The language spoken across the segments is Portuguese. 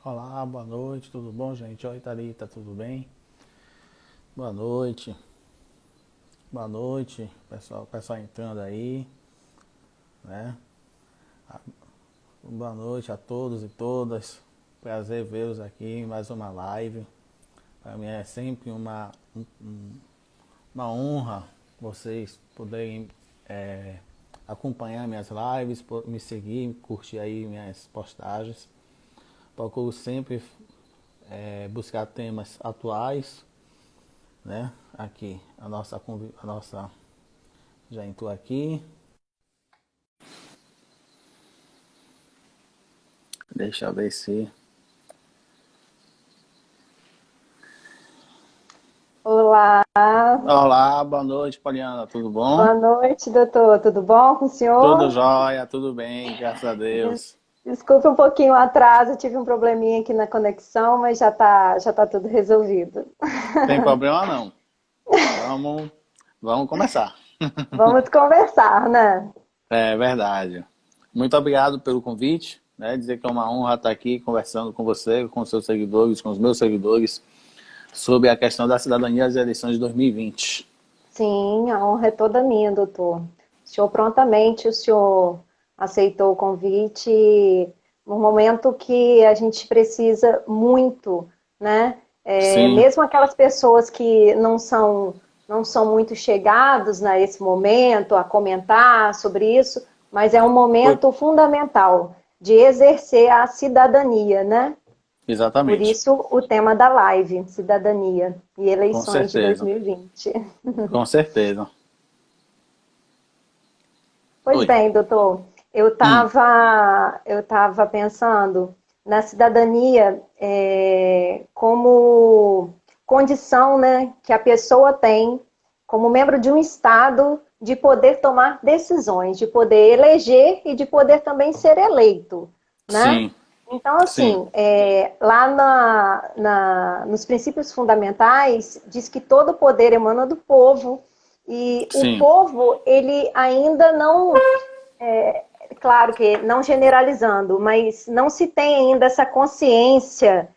Olá, boa noite, tudo bom, gente? Oi, Thalita, tudo bem? Boa noite, boa noite, pessoal entrando aí, né? Boa noite a todos e todas. Prazer vê-los aqui em mais uma live. Para mim é sempre uma honra vocês poderem acompanhar minhas lives, me seguir, curtir aí minhas postagens. Procuro sempre buscar temas atuais, né? Aqui, a nossa já entrou aqui. Deixa eu ver se... Olá, Olá, boa noite, Poliana, tudo bom? boa noite, doutor. Tudo bom com o Tudo senhor? jóia, tudo bem, graças a Des- Deus. Desculpe um pouquinho o atraso, tive um probleminha aqui na conexão, mas já tá tudo resolvido. Tem problema não. Vamos, vamos começar. Vamos conversar, né? É verdade. Muito obrigado pelo convite, né? Dizer que é uma honra estar aqui conversando com você, com os seus seguidores, com os meus seguidores, sobre a questão da cidadania das eleições de 2020. Sim, a honra é toda minha, doutor. O senhor aceitou o convite no momento que a gente precisa muito, né? Sim, Mesmo aquelas pessoas que não são muito chegados nesse momento a comentar sobre isso, mas é um foi momento fundamental de exercer a cidadania, né? Por exatamente. isso o tema da live, cidadania e Com eleições de certeza, 2020. com certeza. Pois Oi. bem, doutor, eu Hum, estava eu tava pensando na cidadania como condição, né, que a pessoa tem como membro de um Estado de poder tomar decisões, de poder eleger e de poder também ser eleito, né? sim, Então, sim, assim, lá nos princípios fundamentais, diz que todo poder emana do povo, e o sim. povo, ele ainda não, claro que não generalizando, mas não se tem ainda essa consciência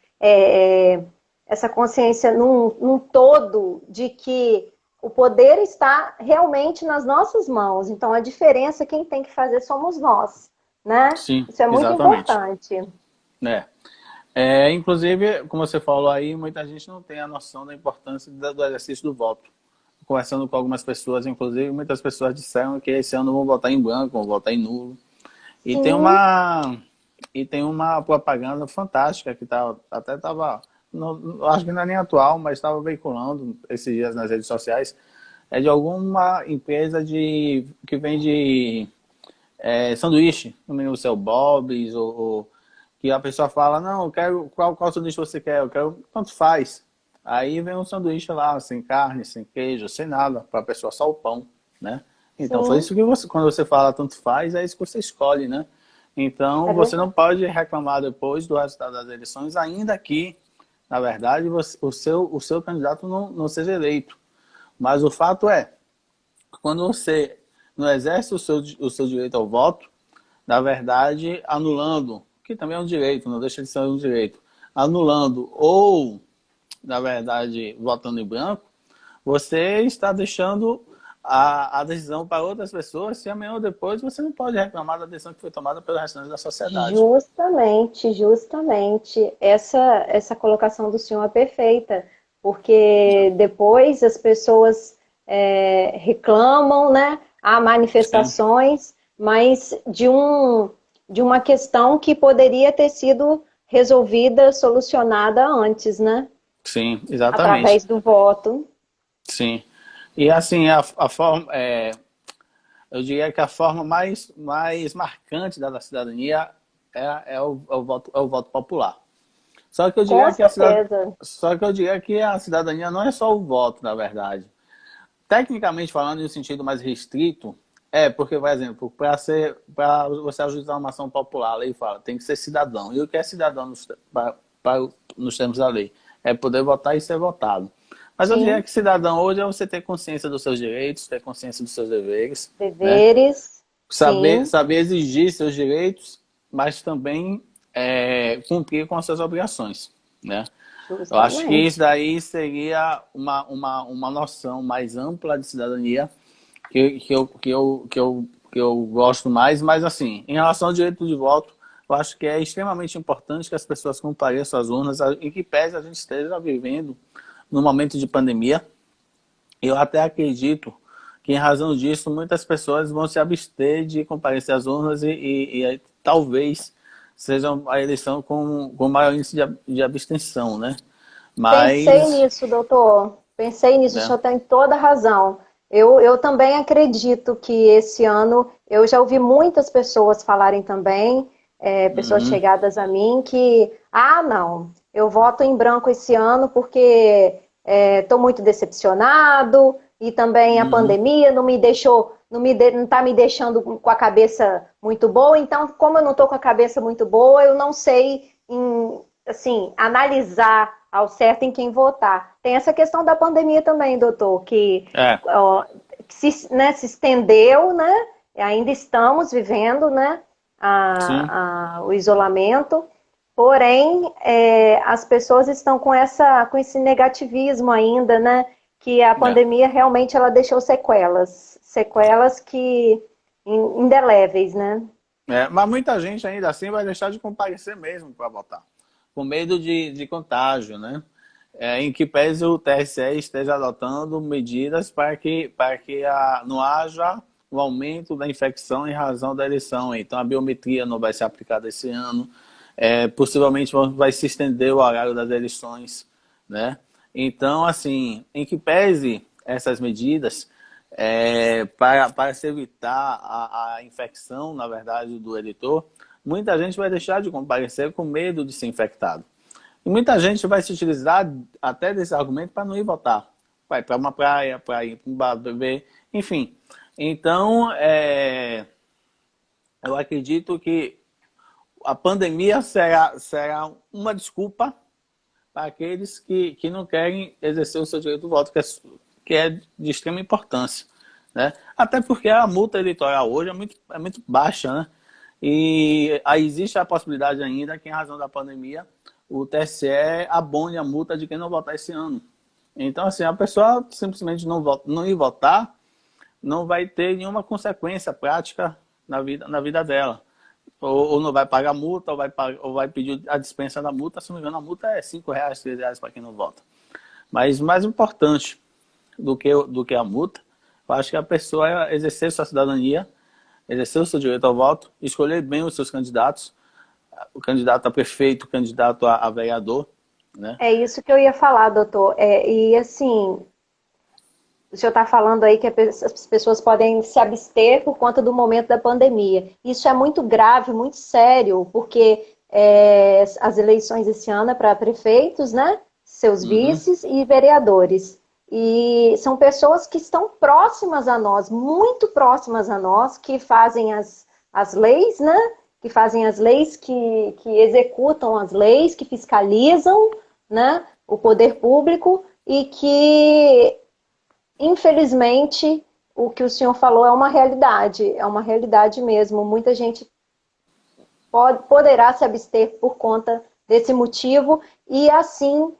num todo de que o poder está realmente nas nossas mãos. Então, a diferença, quem tem que fazer somos nós, né? Sim, Isso é muito exatamente. importante. É. Inclusive, como você falou aí, muita gente não tem a noção da importância do exercício do voto. Conversando com algumas pessoas, inclusive, muitas pessoas disseram que esse ano vão votar em branco, vão votar em nulo. E tem Sim, uma propaganda fantástica que até estava, acho que não é nem atual, mas estava veiculando esses dias nas redes sociais, é de alguma empresa que vende sanduíche, no menu seu Bob's, ou que a pessoa fala, não, eu quero, qual sanduíche você quer? Eu quero, tanto faz. Aí vem um sanduíche lá, sem carne, sem queijo, sem nada, para a pessoa só o pão, né? Então foi sim, isso que você, quando você fala tanto faz, é isso que você escolhe, né? Então é você não verdade. pode reclamar depois do resultado das eleições, ainda que, na verdade, o seu candidato não seja eleito. Mas o fato é, quando você não exerce o seu direito ao voto, na verdade, anulando, que também é um direito, não deixa de ser um direito, anulando ou, na verdade, votando em branco, você está deixando a decisão para outras pessoas e amanhã ou depois você não pode reclamar da decisão que foi tomada pelo restante da sociedade. Justamente, justamente. Essa colocação do senhor é perfeita, porque depois as pessoas reclamam, né? Há Sim, manifestações, mas de uma questão que poderia ter sido resolvida, solucionada antes, né? sim, exatamente. Através do voto. Sim. E assim, a forma, eu diria que a forma mais marcante da cidadania é o voto popular. Só que eu Com diria que a cidad... certeza. Só que eu diria que a cidadania não é só o voto, na verdade. Tecnicamente falando, em um sentido mais restrito, porque, por exemplo, para você ajuizar uma ação popular, a lei fala, tem que ser cidadão. E o que é cidadão nos termos da lei? É poder votar e ser votado. Mas eu diria Sim, que cidadão hoje é você ter consciência dos seus direitos, ter consciência dos seus deveres, né? deveres, Saber, sim. saber exigir seus direitos, mas também cumprir com as suas obrigações, né? Eu acho que Justamente. isso daí seria uma noção mais ampla de cidadania que eu gosto mais, mas assim, em relação ao direito de voto, eu acho que é extremamente importante que as pessoas compareçam às urnas, em que pese a gente esteja vivendo num momento de pandemia. Eu até acredito que, em razão disso, muitas pessoas vão se abster de comparecer às urnas e talvez seja a eleição com maior índice de abstenção, né? Pensei Mas, nisso, doutor. Pensei nisso, o né? senhor tem toda a razão. Eu também acredito que esse ano, eu já ouvi muitas pessoas falarem também, pessoas Uhum, chegadas a mim, que, não, eu voto em branco esse ano porque estou muito decepcionado e também a uhum, pandemia não me deixou, não está me deixando com a cabeça muito boa, então, como eu não estou com a cabeça muito boa, eu não sei, assim, analisar ao certo em quem votar. Tem essa questão da pandemia também, doutor, que, é, ó, se estendeu, né? Ainda estamos vivendo, né? sim, O isolamento. Porém, as pessoas estão com esse negativismo ainda, né? Que a é. pandemia realmente ela deixou sequelas, sequelas que indeléveis, né? Mas muita gente ainda assim vai deixar de comparecer mesmo para votar, com medo de contágio, né? Em que pese o TSE esteja adotando medidas para que não haja um aumento da infecção em razão da eleição. Então, a biometria não vai ser aplicada esse ano. Possivelmente vai se estender o horário das eleições, né? Então, assim, em que pese essas medidas, para se evitar a infecção, na verdade, do eleitor, muita gente vai deixar de comparecer com medo de ser infectado. E muita gente vai se utilizar até desse argumento para não ir votar. Vai para uma praia, para ir para um bar beber, enfim. Então, eu acredito que a pandemia será uma desculpa para aqueles que não querem exercer o seu direito do voto, que é de extrema importância, né? Até porque a multa eleitoral hoje é muito baixa, né? E aí existe a possibilidade ainda que, em razão da pandemia, o TSE abone a multa de quem não votar esse ano. Então, assim, a pessoa simplesmente não ir votar não vai ter nenhuma consequência prática na vida dela. Ou não vai pagar multa, ou vai pedir a dispensa da multa. Se não me engano, a multa é R$ 5, R$ 3 para quem não vota. Mas mais importante do que a multa, eu acho que a pessoa exercer sua cidadania, exercer o seu direito ao voto, escolher bem os seus candidatos, o candidato a prefeito, o candidato a vereador, né? É isso que eu ia falar, doutor. E assim, o senhor está falando aí que as pessoas podem se abster por conta do momento da pandemia. Isso é muito grave, muito sério, porque as eleições esse ano é para prefeitos, né? Seus Uhum, vices e vereadores. E são pessoas que estão próximas a nós, muito próximas a nós, que fazem as leis, né? Que fazem as leis, que executam as leis, que fiscalizam, né? O poder público e que infelizmente, o que o senhor falou é uma realidade mesmo. Muita gente poderá se abster por conta desse motivo e assim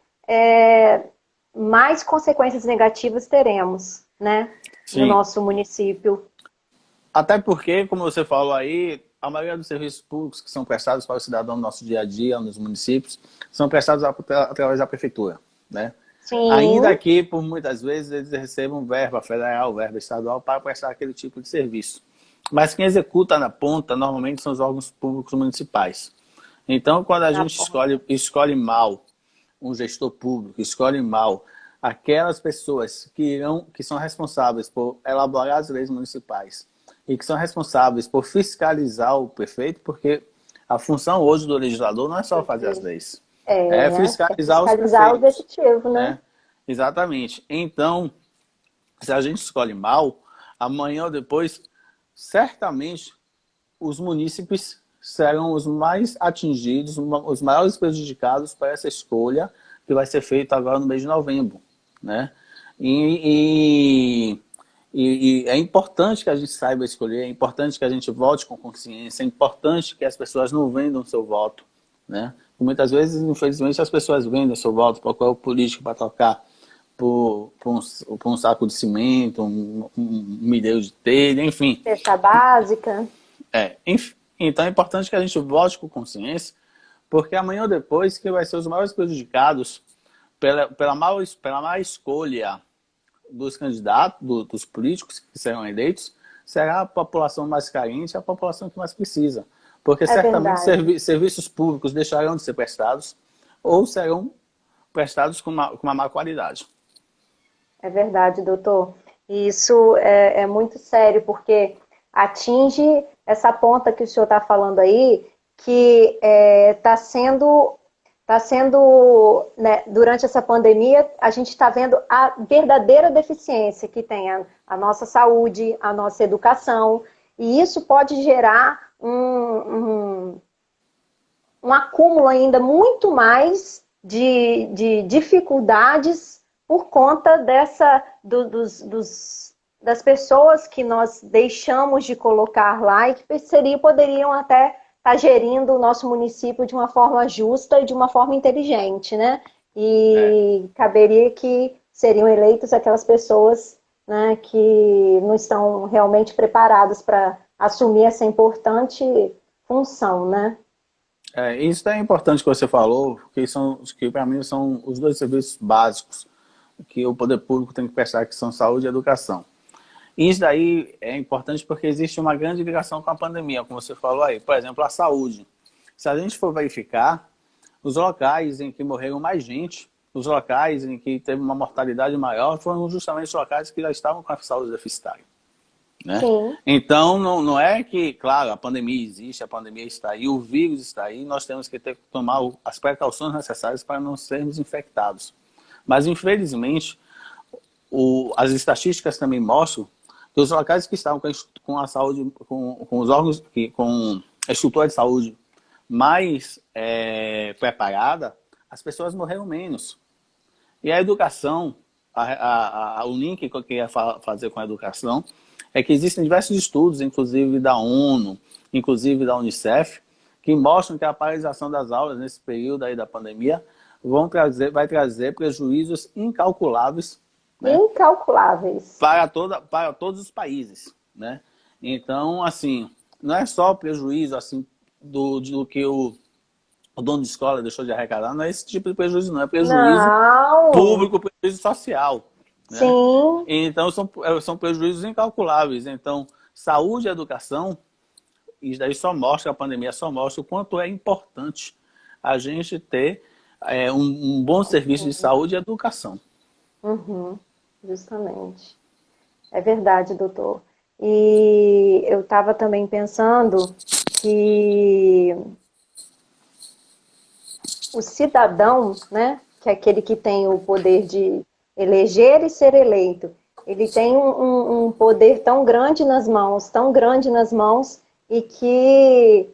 mais consequências negativas teremos, né, no sim. nosso município. Até porque, como você falou aí, a maioria dos serviços públicos que são prestados para o cidadão no nosso dia a dia, nos municípios, são prestados através da prefeitura, né? Ainda Sim, que, por muitas vezes, eles recebam verba federal, verba estadual para prestar aquele tipo de serviço. Mas quem executa na ponta, normalmente, são os órgãos públicos municipais. Então, quando a na gente ponta. escolhe mal um gestor público, escolhe mal aquelas pessoas que são responsáveis por elaborar as leis municipais e que são responsáveis por fiscalizar o prefeito, porque a função hoje do legislador não é só fazer as leis, é É fiscalizar os fiscalizar o prefeitos, executivo, né? né? Exatamente. Então, se a gente escolhe mal, amanhã ou depois, certamente os munícipes serão os mais atingidos, os maiores prejudicados para essa escolha que vai ser feita agora no mês de novembro, né? E é importante que a gente saiba escolher, é importante que a gente vote com consciência, é importante que as pessoas não vendam seu voto, né? E muitas vezes, infelizmente, as pessoas vendem seu voto para qual político para tocar por um saco de cimento, um milheiro de telha, enfim. Cesta básica. Enfim. Então é importante que a gente vote com consciência, porque amanhã ou depois que vai ser os maiores prejudicados pela má escolha dos candidatos, dos políticos que serão eleitos, será a população mais carente, a população que mais precisa. Porque certamente serviços públicos deixarão de ser prestados ou serão prestados com uma má qualidade. É verdade, doutor. E isso é muito sério, porque atinge essa ponta que o senhor está falando aí, que está sendo, né, durante essa pandemia, a gente está vendo a verdadeira deficiência que tem a nossa saúde, a nossa educação, e isso pode gerar um acúmulo ainda muito mais de dificuldades por conta das pessoas que nós deixamos de colocar lá e que poderiam até estar gerindo o nosso município de uma forma justa e de uma forma inteligente, né? E caberia que seriam eleitas aquelas pessoas, né, que não estão realmente preparadas para assumir essa importante função, né? Isso é importante que você falou, que para mim são os dois serviços básicos que o poder público tem que prestar, que são saúde e educação. E isso daí é importante porque existe uma grande ligação com a pandemia, como você falou aí. Por exemplo, a saúde. Se a gente for verificar, os locais em que morreram mais gente, os locais em que teve uma mortalidade maior, foram justamente os locais que já estavam com a saúde deficitária. Né? Então, não é que, claro, a pandemia existe, a pandemia está aí, o vírus está aí, nós temos que tomar as precauções necessárias para não sermos infectados. Mas, infelizmente, as estatísticas também mostram que os locais que estavam com a saúde, com os órgãos, com a estrutura de saúde mais preparada, as pessoas morreram menos. E a educação, o link que eu queria fazer com a educação, é que existem diversos estudos, inclusive da ONU, inclusive da Unicef, que mostram que a paralisação das aulas nesse período aí da pandemia vai trazer prejuízos incalculáveis, né, para todos os países, né? Então, assim, não é só prejuízo assim do que o dono de escola deixou de arrecadar, não é esse tipo de prejuízo, não é prejuízo público, prejuízo social. Né? Sim. Então, são prejuízos incalculáveis. Então, saúde e educação, isso daí a pandemia só mostra o quanto é importante a gente ter um bom serviço de saúde e educação. Justamente. É verdade, doutor. E eu estava também pensando que o cidadão, né, que é aquele que tem o poder de eleger e ser eleito, ele tem um poder tão grande nas mãos, e que,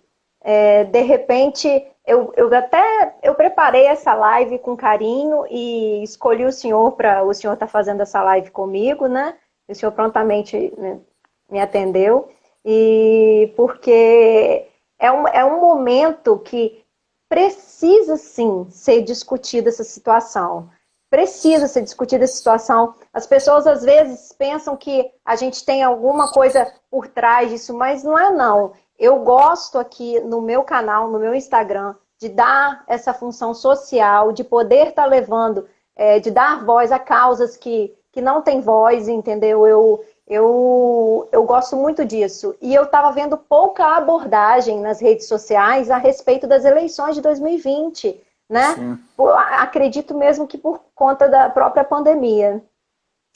de repente, eu preparei essa live com carinho e escolhi o senhor para o senhor estar fazendo essa live comigo, né? O senhor prontamente, né, me atendeu, e porque é um momento que precisa, sim, ser discutida essa situação. Precisa ser discutida essa situação. As pessoas, às vezes, pensam que a gente tem alguma coisa por trás disso, mas não é, não. Eu gosto aqui no meu canal, no meu Instagram, de dar essa função social, de poder estar levando, de dar voz a causas que não têm voz, entendeu? Eu gosto muito disso. E eu estava vendo pouca abordagem nas redes sociais a respeito das eleições de 2020, né? Acredito mesmo que por conta da própria pandemia.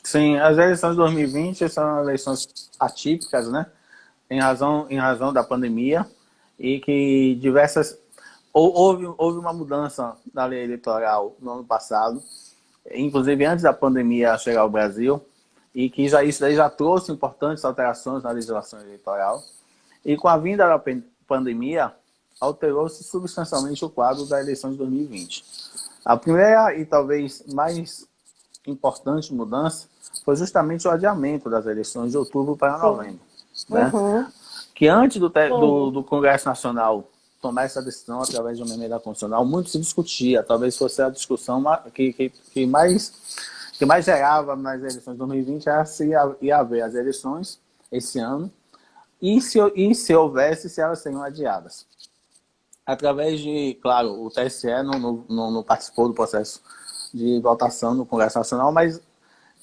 Sim, as eleições de 2020 são eleições atípicas, né? Em razão da pandemia, e que houve uma mudança na lei eleitoral no ano passado, inclusive antes da pandemia chegar ao Brasil, e que isso daí já trouxe importantes alterações na legislação eleitoral. E com a vinda da pandemia, alterou-se substancialmente o quadro da eleição de 2020. A primeira e talvez mais importante mudança foi justamente o adiamento das eleições de outubro para novembro. Né? Que antes do Congresso Nacional tomar essa decisão através de uma emenda constitucional, muito se discutia, talvez fosse a discussão que mais gerava nas eleições de 2020 era se ia haver as eleições esse ano e se houvesse, se elas seriam adiadas. Através de, claro, o TSE não participou do processo de votação no Congresso Nacional, mas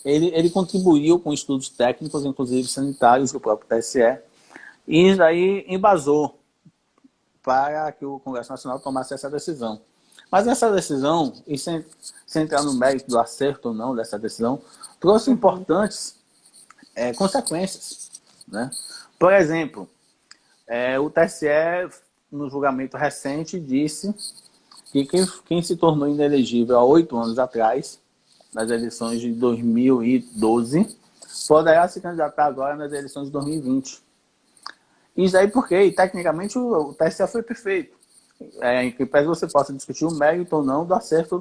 ele contribuiu com estudos técnicos, inclusive sanitários, do próprio TSE, e isso daí embasou para que o Congresso Nacional tomasse essa decisão. Mas essa decisão, e sem entrar no mérito do acerto ou não dessa decisão, trouxe importantes consequências, né? Por exemplo, o TSE, no julgamento recente, disse que quem se tornou inelegível há 8 anos atrás, nas eleições de 2012, poderá se candidatar agora nas eleições de 2020. Isso aí porque, tecnicamente, o TSE foi perfeito. Que você possa discutir o mérito ou não do acerto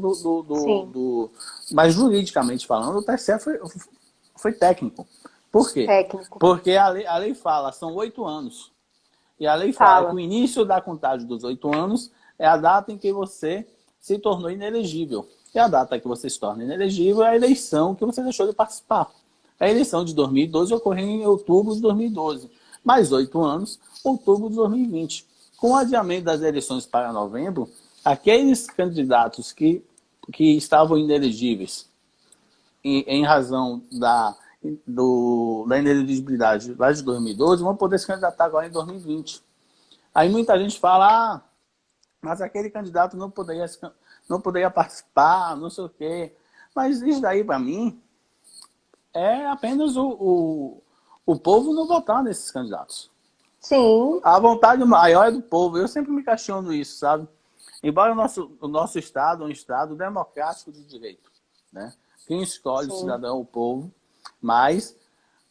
mas juridicamente falando, o TSE foi técnico. Por quê? Técnico. Porque a lei fala, são 8 anos. E a lei fala que o início da contagem dos 8 anos é a data em que você se tornou inelegível. E a data que você se torna inelegível é a eleição que você deixou de participar. A eleição de 2012 ocorreu em outubro de 2012. Mais 8 anos, outubro de 2020. Com o adiamento das eleições para novembro, aqueles candidatos que estavam inelegíveis em razão da inelegibilidade lá de 2012 vão poder se candidatar agora em 2020. Aí muita gente fala, mas aquele candidato não poderia participar, não sei o quê. Mas isso daí, para mim, é apenas o povo não votar nesses candidatos. Sim. A vontade maior é do povo. Eu sempre me questiono isso, sabe? Embora o nosso Estado é um Estado democrático de direito, né? Quem escolhe o cidadão é o povo, mas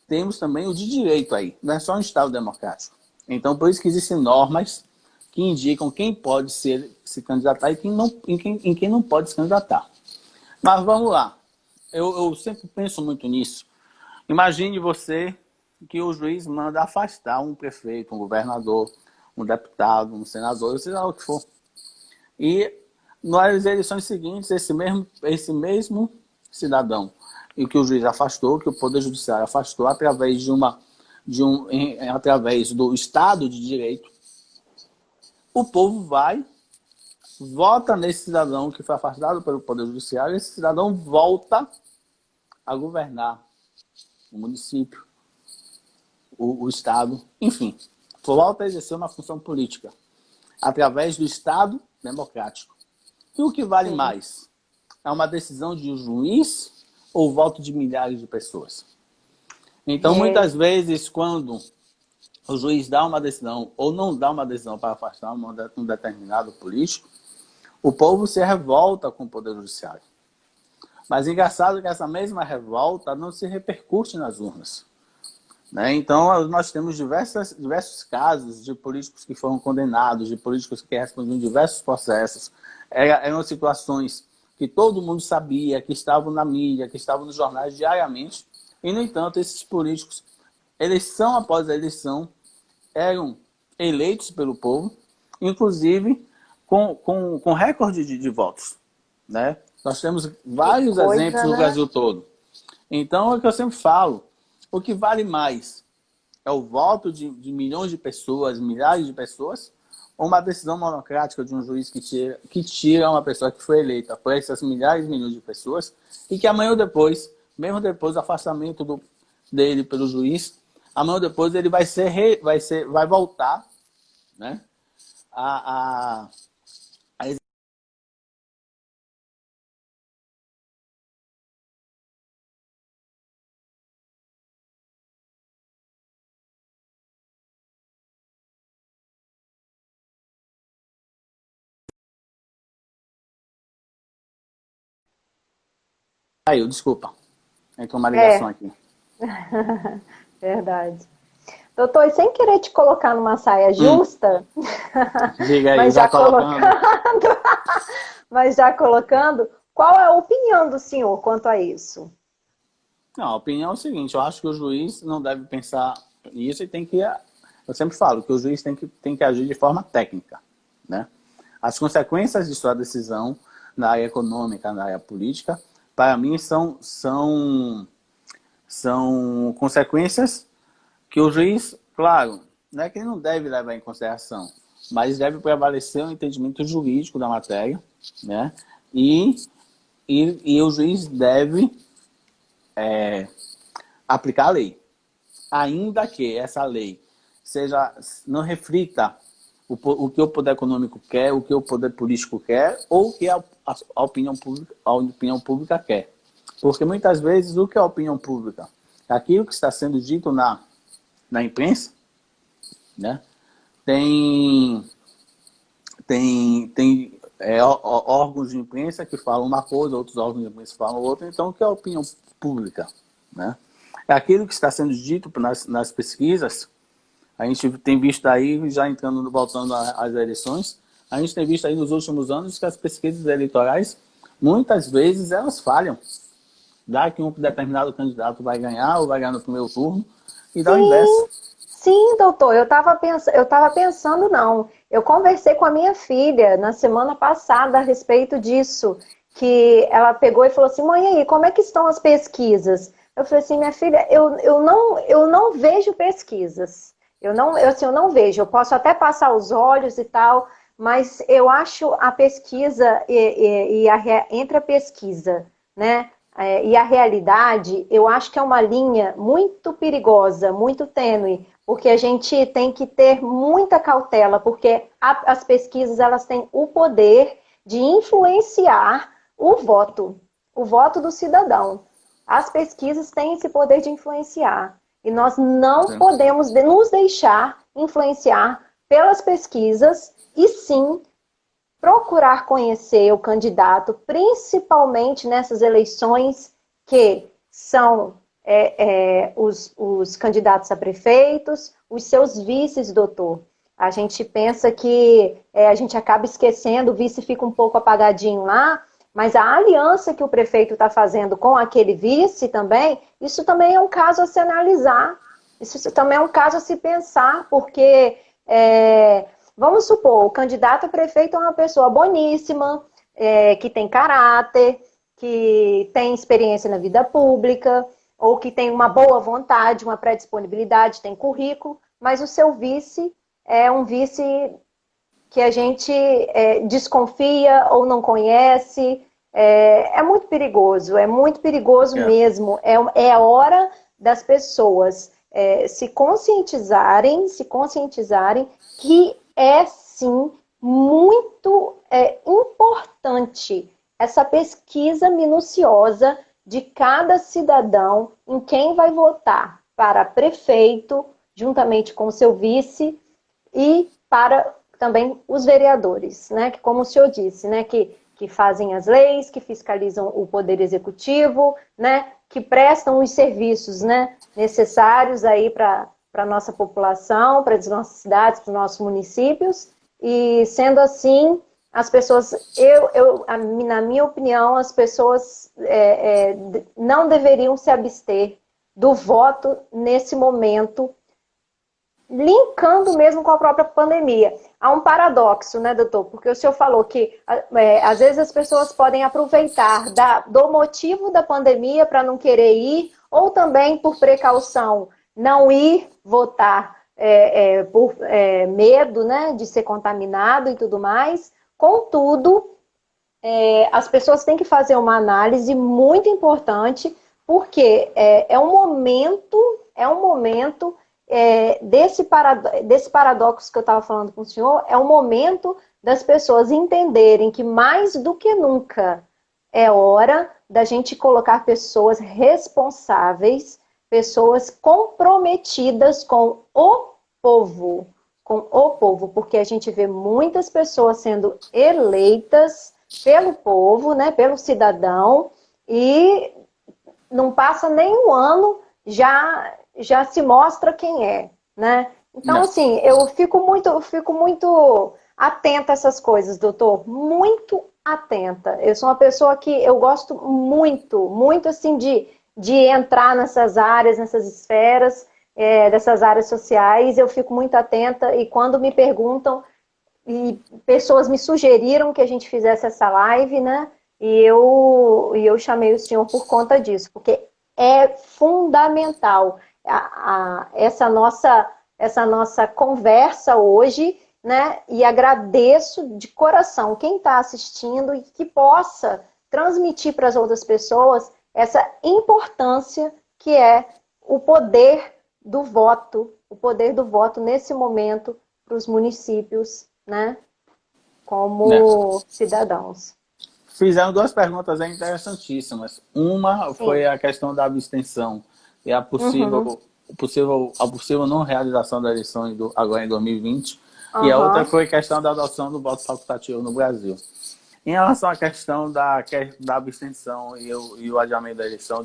temos também o de direito aí. Não é só um Estado democrático. Então, por isso que existem normas que indicam quem pode se candidatar e quem não pode se candidatar. Mas vamos lá. Eu sempre penso muito nisso. Imagine você que o juiz manda afastar um prefeito, um governador, um deputado, um senador, seja lá o que for. E nas eleições seguintes, esse mesmo cidadão, e que o juiz afastou, que o Poder Judiciário afastou através através do Estado de Direito, o povo vota nesse cidadão que foi afastado pelo Poder Judiciário, e esse cidadão volta a governar o município, o Estado, enfim, volta a exercer uma função política através do Estado democrático. E o que vale mais? É uma decisão de um juiz ou o voto de milhares de pessoas? Então, muitas vezes, quando o juiz dá uma decisão ou não dá uma decisão para afastar um determinado político, o povo se revolta com o Poder Judiciário. Mas engraçado que essa mesma revolta não se repercute nas urnas. Né? Então, nós temos diversos casos de políticos que foram condenados, de políticos que respondiam diversos processos. Eram situações que todo mundo sabia, que estavam na mídia, que estavam nos jornais diariamente. E, no entanto, esses políticos, eleição após eleição, eram eleitos pelo povo, inclusive com recorde de votos. Né? Nós temos vários exemplos no Brasil todo. Então, é o que eu sempre falo. O que vale mais é o voto de milhões de pessoas, milhares de pessoas, ou uma decisão monocrática de um juiz que tira uma pessoa que foi eleita por essas milhares e milhões de pessoas e que amanhã ou depois, mesmo depois do afastamento dele pelo juiz, amanhã ou depois ele vai voltar, né, a Aí, desculpa. Entrou uma ligação aqui. Verdade. Doutor, e sem querer te colocar numa saia justa, diga aí, mas já colocando, qual é a opinião do senhor quanto a isso? Não, a opinião é o seguinte, eu acho que o juiz não deve pensar nisso e eu sempre falo que o juiz tem que agir de forma técnica. né? As consequências de sua decisão na área econômica, na área política, para mim são consequências que o juiz, claro, não é que ele não deve levar em consideração, mas deve prevalecer o entendimento jurídico da matéria, né? E o juiz deve aplicar a lei, ainda que essa lei não reflita o que o poder econômico quer, o que o poder político quer, ou o que a opinião pública quer. Porque muitas vezes o que é a opinião pública? Aquilo que está sendo dito na imprensa, né? Tem órgãos de imprensa que falam uma coisa, outros órgãos de imprensa falam outra. Então, o que é a opinião pública, né? É aquilo que está sendo dito nas pesquisas. A gente tem visto aí, já voltando às eleições, a gente tem visto aí nos últimos anos que as pesquisas eleitorais, muitas vezes, elas falham. Dá que um determinado candidato vai ganhar, ou vai ganhar no primeiro turno, e dá o inverso. Sim, doutor, eu estava pensando, não. Eu conversei com a minha filha na semana passada a respeito disso, que ela pegou e falou assim, mãe, aí, como é que estão as pesquisas? Eu falei assim, minha filha, eu não vejo pesquisas. Eu não vejo. Eu posso até passar os olhos e tal, mas eu acho a pesquisa entre a pesquisa, né, e a realidade, eu acho que é uma linha muito perigosa, muito tênue, porque a gente tem que ter muita cautela, porque as pesquisas elas têm o poder de influenciar o voto do cidadão. As pesquisas têm esse poder de influenciar. E nós não podemos nos deixar influenciar pelas pesquisas e sim procurar conhecer o candidato, principalmente nessas eleições que são os candidatos a prefeitos, os seus vices, doutor. A gente pensa que a gente acaba esquecendo, o vice fica um pouco apagadinho lá, mas a aliança que o prefeito está fazendo com aquele vice também, isso também é um caso a se analisar, isso também é um caso a se pensar, porque, vamos supor, o candidato a prefeito é uma pessoa boníssima, que tem caráter, que tem experiência na vida pública, ou que tem uma boa vontade, uma predisponibilidade, tem currículo, mas o seu vice é um vice que a gente desconfia ou não conhece. É muito perigoso mesmo. É hora das pessoas se conscientizarem que é sim muito importante essa pesquisa minuciosa de cada cidadão em quem vai votar para prefeito, juntamente com o seu vice, e para também os vereadores, né? Que, como o senhor disse, né? Que fazem as leis, que fiscalizam o poder executivo, né? Que prestam os serviços, né, necessários aí para a nossa população, para as nossas cidades, para os nossos municípios. E sendo assim, as pessoas, na minha opinião, as pessoas não deveriam se abster do voto nesse momento, linkando mesmo com a própria pandemia. Há um paradoxo, né, doutor? Porque o senhor falou que, às vezes, as pessoas podem aproveitar do motivo da pandemia para não querer ir, ou também, por precaução, não ir votar por medo, né, de ser contaminado e tudo mais. Contudo, as pessoas têm que fazer uma análise muito importante, porque é um momento desse paradoxo que eu estava falando com o senhor, é um momento das pessoas entenderem que mais do que nunca é hora da gente colocar pessoas responsáveis, pessoas comprometidas com o povo, porque a gente vê muitas pessoas sendo eleitas pelo povo, né, pelo cidadão, e não passa nem um ano, já se mostra quem é, né? Então, assim, eu fico muito atenta a essas coisas, doutor, muito atenta. Eu sou uma pessoa que eu gosto muito, assim, de entrar nessas áreas, nessas esferas, dessas áreas sociais, eu fico muito atenta, e quando me perguntam, e pessoas me sugeriram que a gente fizesse essa live, né? E eu chamei o senhor por conta disso, porque é fundamental essa nossa conversa hoje, né? E agradeço de coração quem está assistindo e que possa transmitir para as outras pessoas essa importância que é o poder do voto nesse momento para os municípios, né? Como cidadãos. Fizeram duas perguntas interessantíssimas. Uma foi a questão da abstenção e a possível não realização da eleição agora em 2020. E a outra foi a questão da adoção do voto facultativo no Brasil. Em relação à questão da abstenção e o adiamento da eleição,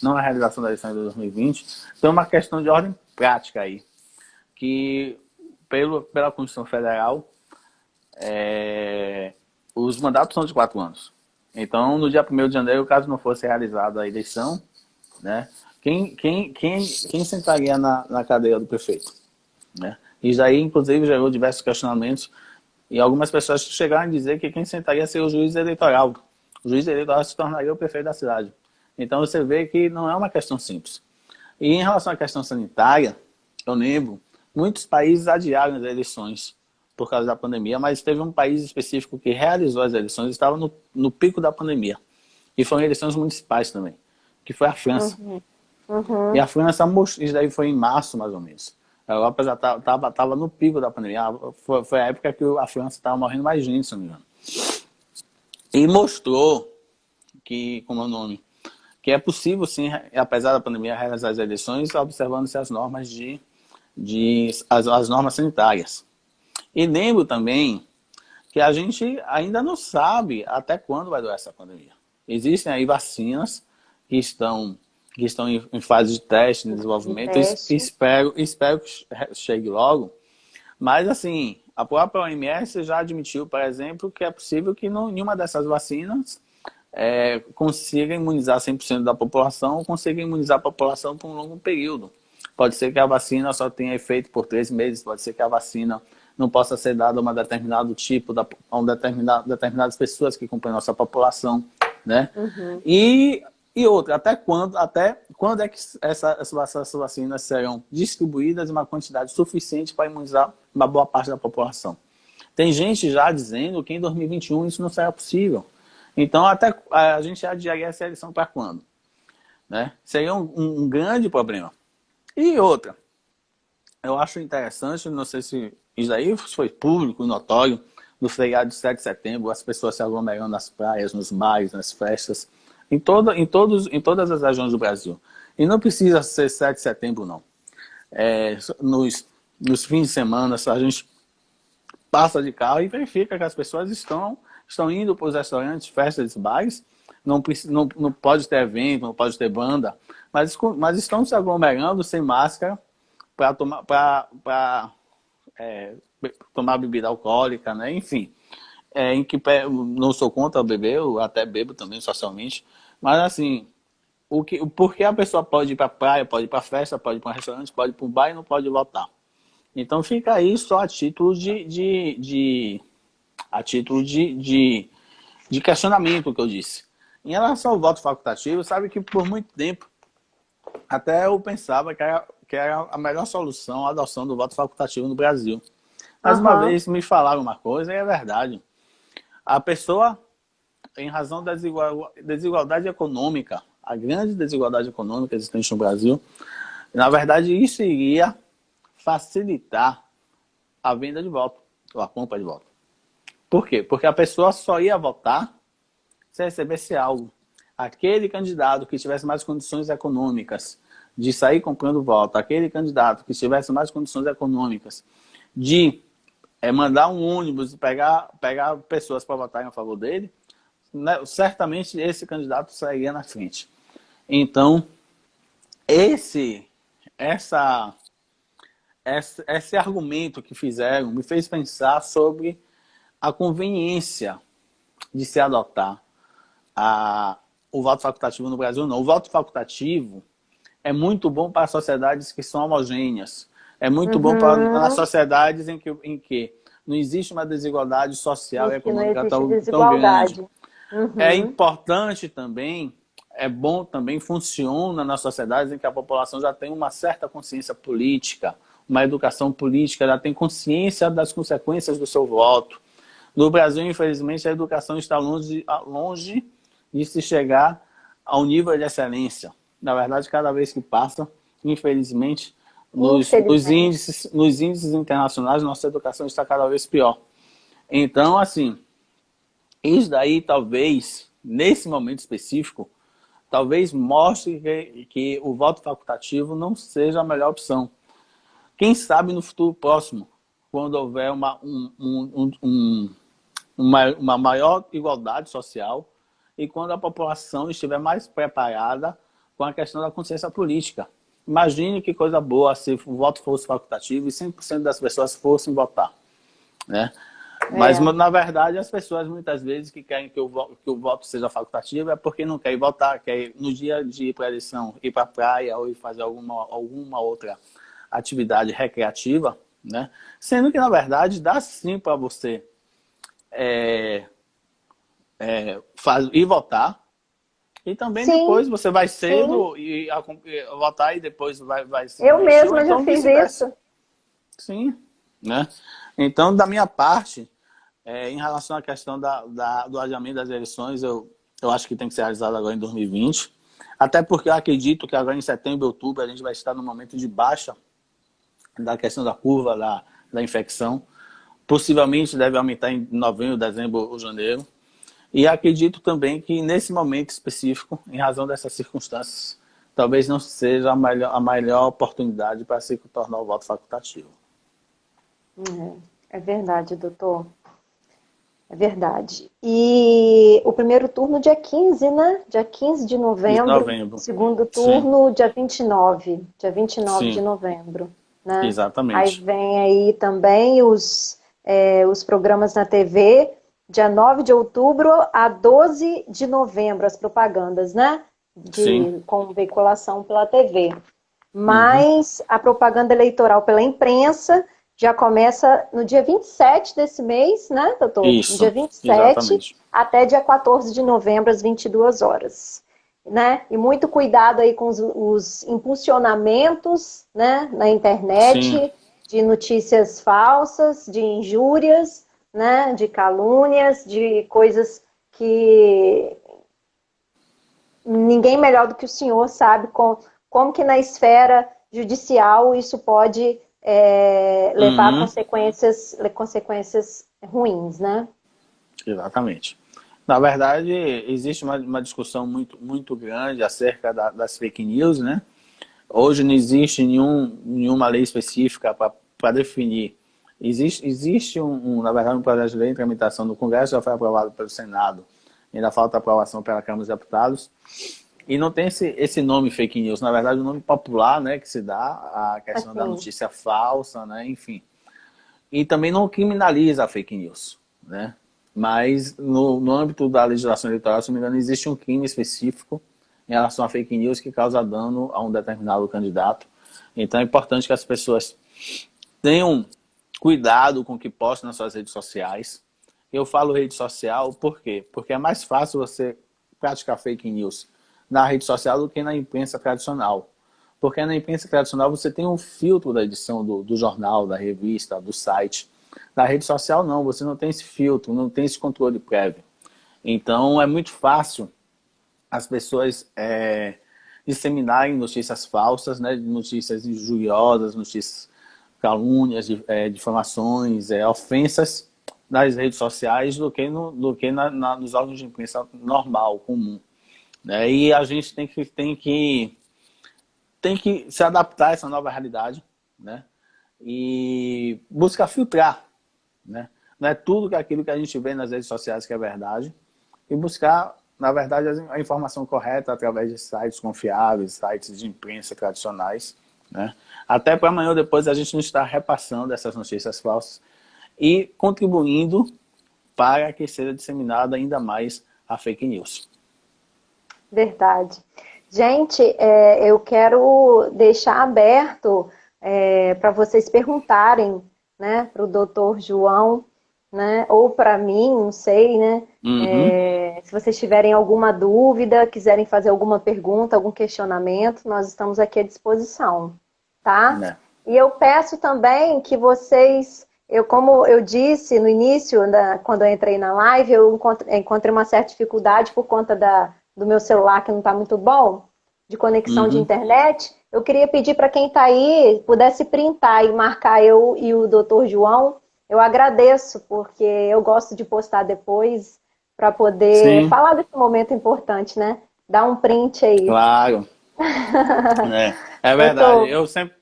não a realização da eleição de 2020, tem uma questão de ordem prática aí, que pela Constituição Federal, os mandatos são de 4 anos. Então, no dia 1º de janeiro, caso não fosse realizada a eleição, né, quem sentaria na cadeira do prefeito? Né? Isso aí, inclusive, gerou diversos questionamentos e algumas pessoas chegaram a dizer que quem sentaria seria o juiz eleitoral. O juiz eleitoral se tornaria o prefeito da cidade. Então, você vê que não é uma questão simples. E em relação à questão sanitária, eu lembro, muitos países adiaram as eleições por causa da pandemia, mas teve um país específico que realizou as eleições, estava no pico da pandemia. E foram eleições municipais também, que foi a França. E a França, isso daí foi em março, mais ou menos. A Europa já estava no pico da pandemia. Foi a época que a França estava morrendo mais gente, se não me engano. E mostrou que, como é o nome, que é possível, sim, apesar da pandemia, realizar as eleições, observando-se as normas as normas sanitárias. E lembro também que a gente ainda não sabe até quando vai durar essa pandemia. Existem aí vacinas que estão em fase de teste, de desenvolvimento. Espero que chegue logo. Mas, assim, a própria OMS já admitiu, por exemplo, que é possível que nenhuma dessas vacinas consiga imunizar 100% da população ou consiga imunizar a população por um longo período. Pode ser que a vacina só tenha efeito por 3 meses, pode ser que a vacina não possa ser dada a um determinado tipo, a determinadas pessoas que compõem a nossa população, né? E outra, até quando é que essas vacinas serão distribuídas em uma quantidade suficiente para imunizar uma boa parte da população? Tem gente já dizendo que em 2021 isso não será possível. Então, até a gente adiaria essa eleição para quando? Né? Seria um grande problema. E outra, eu acho interessante, não sei se isso aí foi público, notório, no feriado de 7 de setembro, as pessoas se aglomerando nas praias, nos bares, nas festas, em todas as regiões do Brasil. E não precisa ser 7 de setembro, não. Nos fins de semana, a gente passa de carro e verifica que as pessoas estão indo para os restaurantes, festas, bares, não pode ter evento, não pode ter banda, mas estão se aglomerando sem máscara para tomar bebida alcoólica, né? Enfim. Não sou contra beber, eu até bebo também socialmente, mas assim, porque a pessoa pode ir para a praia, pode ir para a festa, pode ir para um restaurante, pode ir para um bar e não pode votar. Então fica aí só a título de questionamento que eu disse. Em relação ao voto facultativo, sabe que por muito tempo até eu pensava que era a melhor solução a adoção do voto facultativo no Brasil. Mas uma vez me falaram uma coisa e é verdade. A pessoa, em razão da desigualdade econômica, a grande desigualdade econômica existente no Brasil, na verdade isso iria facilitar a venda de voto, ou a compra de voto. Por quê? Porque a pessoa só ia votar se recebesse algo. Aquele candidato que tivesse mais condições econômicas de sair comprando voto, aquele candidato que tivesse mais condições econômicas de mandar um ônibus e pegar pessoas para votarem a favor dele, né, certamente esse candidato sairia na frente. Então, esse argumento que fizeram me fez pensar sobre a conveniência de se adotar o voto facultativo no Brasil. Não, o voto facultativo é muito bom para sociedades que são homogêneas. É muito bom para as sociedades em que não existe uma desigualdade social e Diz que não econômica existe tão grande. desigualdade. É Uhum. importante também, é bom também, funciona na sociedade em que a população já tem uma certa consciência política, uma educação política, já tem consciência das consequências do seu voto. No Brasil, infelizmente, a educação está longe de se chegar ao nível de excelência. Na verdade, cada vez que passa, infelizmente, Infelizmente. nos índices internacionais, nossa educação está cada vez pior. Então, assim, isso daí talvez, nesse momento específico, talvez mostre que o voto facultativo não seja a melhor opção. Quem sabe no futuro próximo, quando houver uma maior igualdade social e quando a população estiver mais preparada com a questão da consciência política. Imagine que coisa boa se o voto fosse facultativo e 100% das pessoas fossem votar, né? Mas, na verdade, as pessoas muitas vezes que querem que o voto seja facultativo é porque não querem votar, querem no dia de ir para a eleição, ir para a praia ou ir fazer alguma outra atividade recreativa, né? Sendo que, na verdade, dá sim para você ir votar e também Sim, depois você vai sim. cedo e votar e depois vai se Eu divertir, ou mesma já então fiz vice-versa. isso. Sim, né? Então, da minha parte, em relação à questão do adiamento das eleições, eu acho que tem que ser realizado agora em 2020. Até porque eu acredito que agora em setembro e outubro a gente vai estar no momento de baixa da questão da curva da infecção. Possivelmente deve aumentar em novembro, dezembro ou janeiro. E acredito também que nesse momento específico, em razão dessas circunstâncias, talvez não seja a melhor oportunidade para se tornar o voto facultativo. É verdade, doutor. É verdade. E o primeiro turno dia 15, né? Dia 15 de De novembro. novembro. Segundo Sim, turno, dia 29. Dia 29 de sim, novembro, né? Aí exatamente. vem aí também os programas na TV, dia 9 de outubro a 12 de novembro, as propagandas, né? Sim. Com veiculação pela TV. Uhum. Mas a propaganda eleitoral pela imprensa já começa no dia 27 desse mês, né, doutor? No dia Isso, 27 exatamente. até dia 14 de novembro, às 22 horas. Né? E muito cuidado aí com os impulsionamentos, né, na Sim. internet, de notícias falsas, de injúrias, né, de calúnias, de coisas que ninguém melhor do que o senhor sabe como que na esfera judicial isso pode levar a Uhum. consequências ruins, né? Exatamente. Na verdade, existe uma discussão muito grande acerca das fake news, né? Hoje não existe nenhuma lei específica para definir. Existe, na verdade, um projeto de lei em tramitação no Congresso, já foi aprovado pelo Senado, ainda falta aprovação pela Câmara dos Deputados, e não tem esse nome fake news, na verdade, o nome popular, né, que se dá à questão da Assim, notícia falsa, né, enfim. E também não criminaliza a fake news, né? Mas no âmbito da legislação eleitoral, se não me engano, existe um crime específico em relação a fake news que causa dano a um determinado candidato. Então é importante que as pessoas tenham cuidado com o que postam nas suas redes sociais. Eu falo rede social por quê? Porque é mais fácil você praticar fake news na rede social do que na imprensa tradicional. Porque na imprensa tradicional você tem um filtro da edição do jornal, da revista, do site. Na rede social não, você não tem esse filtro, não tem esse controle prévio. Então é muito fácil as pessoas disseminarem notícias falsas, né, notícias injuriosas, notícias calúnias, difamações, ofensas nas redes sociais do que nos órgãos de imprensa normal, comum. Né? E a gente tem que se adaptar a essa nova realidade, né? E buscar filtrar, né? Não é tudo aquilo que a gente vê nas redes sociais que é verdade, e buscar, na verdade, a informação correta através de sites confiáveis, sites de imprensa tradicionais, né? Até para amanhã ou depois a gente não estar repassando essas notícias falsas e contribuindo para que seja disseminada ainda mais a fake news. verdade. Gente, eu quero deixar aberto para vocês perguntarem né, para o doutor João, né, ou para mim, não sei, né, se vocês tiverem alguma dúvida, quiserem fazer alguma pergunta, algum questionamento, nós estamos aqui à disposição, tá? Né? E eu peço também que vocês, como eu disse no início, quando eu entrei na live, eu encontrei uma certa dificuldade por conta do meu celular que não está muito bom, de conexão de internet. Eu queria pedir para quem está aí, pudesse printar e marcar eu e o doutor João. Eu agradeço, porque eu gosto de postar depois para poder Sim, falar desse momento importante, né? Dá um print aí. claro. É verdade. Doutor, Eu sempre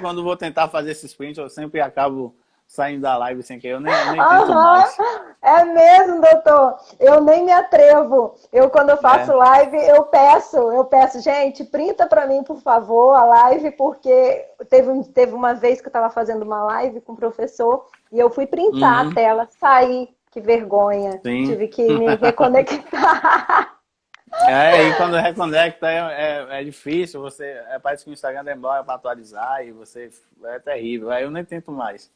quando vou tentar fazer esses prints, eu sempre acabo saindo da live sem querer. Eu nem tento aham, mais. é mesmo, doutor. Eu nem me atrevo. Quando eu faço É. live, eu peço, gente, printa para mim, por favor, a live, porque teve uma vez que eu estava fazendo uma live com o professor e eu fui printar a Uhum. tela, saí, que vergonha. Sim. Tive que me reconectar. E quando reconecta é difícil, parece que o Instagram demora para atualizar e você é terrível. Aí eu nem tento mais.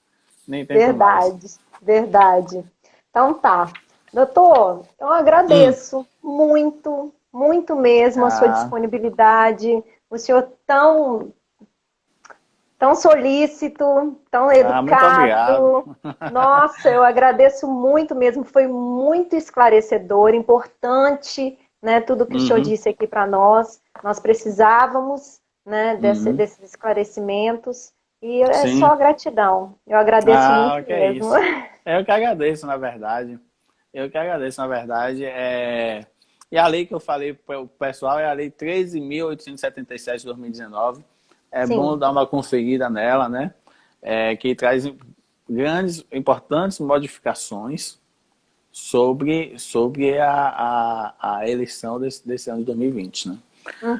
Nem tento mais. Verdade, verdade. Então tá. Doutor, eu Hum. agradeço muito, muito mesmo a sua Ah, disponibilidade, o senhor tão solícito, tão muito obrigado. educado. Nossa, eu agradeço muito mesmo, foi muito esclarecedor, importante, né, tudo que o senhor Uhum, disse aqui para nós. Nós precisávamos, né, uhum. desses esclarecimentos e é Sim. só gratidão. Eu agradeço muito Que é mesmo. isso. Eu que agradeço, na verdade. Eu que agradeço, na verdade. E a lei que eu falei para o pessoal é a Lei 13.877 de 2019. É bom Sim. dar uma conferida nela, né? Que traz grandes, importantes modificações sobre a eleição desse ano de 2020, né?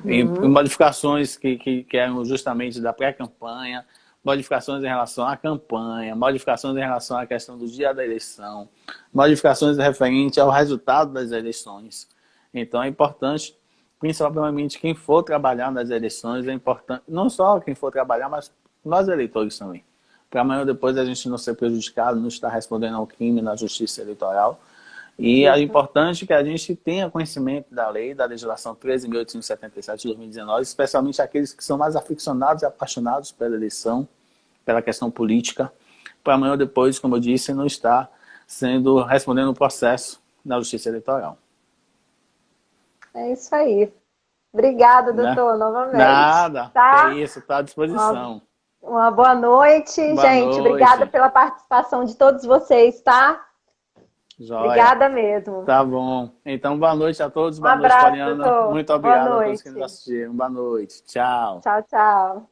Em Uhum. modificações que eram justamente da pré-campanha, modificações em relação à campanha, modificações em relação à questão do dia da eleição, modificações referentes ao resultado das eleições. Então é importante, principalmente quem for trabalhar nas eleições, é importante, não só quem for trabalhar, mas nós eleitores também. Para amanhã ou depois a gente não ser prejudicado, não estar respondendo ao crime na justiça eleitoral. E é Isso. importante que a gente tenha conhecimento da lei, da legislação 13.877 de 2019, especialmente aqueles que são mais aficionados e apaixonados pela eleição, pela questão política, para amanhã ou depois, como eu disse, não estar respondendo o processo na justiça eleitoral. É isso aí. Obrigada, Né? doutor, novamente. Nada, que é Tá? isso, está à Uma, disposição. uma boa noite, Boa gente. Obrigada noite, pela participação de todos vocês, tá? joia. Obrigada mesmo. Tá bom. Então, boa noite a todos, Um boa noite, abraço, Poliana. doutor. Muito Boa obrigado a todos que nos noite. assistiram. Boa noite. Tchau. Tchau, tchau.